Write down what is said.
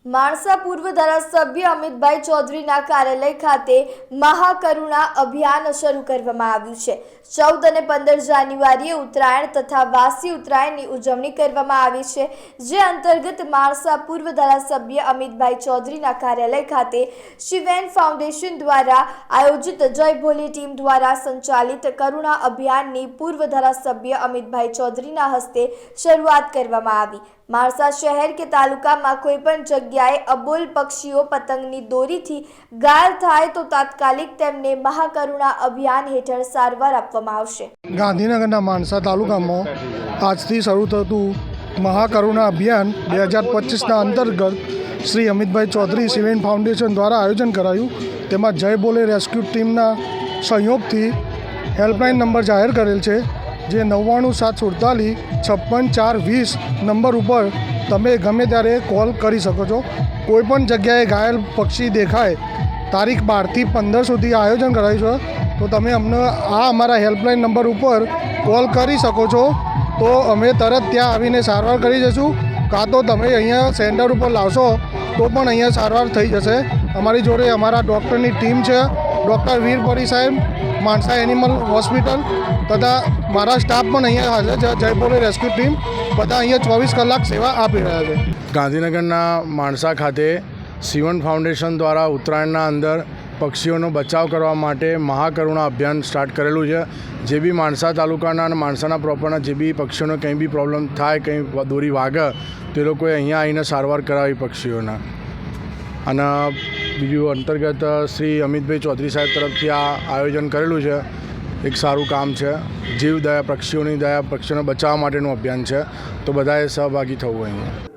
માણસા પૂર્વ ધારાસભ્ય અમિતભાઈ ચૌધરીના કાર્યાલય ખાતે મહાકરુણા અભિયાન શરૂ કરવામાં આવ્યું છે। 14 અને 15 જાન્યુઆરીએ ઉત્તરાયણ તથા વાસી ઉત્તરાયણની ઉજવણી કરવામાં આવી છે, જે અંતર્ગત માણસા પૂર્વ ધારાસભ્ય અમિતભાઈ ચૌધરીના કાર્યાલય ખાતે શિવેન ફાઉન્ડેશન દ્વારા આયોજિત જય ભોલી ટીમ દ્વારા સંચાલિત કરુણા અભિયાનની પૂર્વ ધારાસભ્ય અમિતભાઈ ચૌધરીના હસ્તે શરૂઆત કરવામાં આવી। માણસા શહેર કે તાલુકામાં કોઈ પણ જગ્યાએ અબોલ પક્ષીઓ પતંગની દોરીથી ઘાયલ થાય તો તાત્કાલિક તેમને મહાકરુણા અભિયાન હેઠળ સારવાર આપવામાં આવશે। ગાંધીનગરના માણસા તાલુકામાં આજથી શરૂ થતું મહાકરુણા અભિયાન 2025ના અંતર્ગત શ્રી અમિતભાઈ ચૌધરી શિવેન ફાઉન્ડેશન દ્વારા આયોજન કરાયું। તેમાં જય બોલે રેસ્ક્યુ ટીમના સહયોગથી હેલ્પલાઇન નંબર જાહેર કરેલ છે, જે 99 748 56 420 નંબર ઉપર તમે ગમે ત્યારે કોલ કરી શકો છો। કોઈપણ જગ્યાએ ઘાયલ પક્ષી દેખાય, તારીખ 12 થી 15 સુધી આયોજન કરાયું છે, તો તમે અમને આ અમારા હેલ્પલાઇન નંબર ઉપર કોલ કરી શકો છો, તો અમે તરત ત્યાં આવીને સારવાર કરી જઈશું। કાં તો તમે અહીંયા સેન્ટર ઉપર લાવશો તો પણ અહીંયા સારવાર થઈ જશે। અમારી જોડે અમારા ડૉક્ટરની ટીમ છે, ડૉક્ટર વીર પરી સાહેબ, માણસા એનિમલ હોસ્પિટલ તથા મારા સ્ટાફ પણ અહીંયા હાજર છે। જય બોલે રેસ્ક્યુ ટીમ બધા અહીંયા 24 કલાક સેવા આપી રહ્યા છે। ગાંધીનગરના માણસા ખાતે શિવન ફાઉન્ડેશન દ્વારા ઉત્તરાયણના અંદર પક્ષીઓનો બચાવ કરવા માટે મહાકરુણા અભિયાન સ્ટાર્ટ કરેલું છે। જે બી માણસા તાલુકાના અને માણસાના પ્રોપરના જે બી પક્ષીઓનો કંઈ બી પ્રોબ્લેમ થાય, કંઈ દોરી વાગે, તે લોકોએ અહીંયા આવીને સારવાર કરાવી પક્ષીઓના। અને બીજું અંતર્ગત શ્રી અમિતભાઈ ચૌધરી સાહેબ તરફથી આ આયોજન કરેલું છે। એક સારું કામ છે, જીવ દયા, પક્ષીઓની દયા, પક્ષીઓને બચાવવા માટેનું અભિયાન છે, તો બધાએ સહભાગી થવું અહીંયા।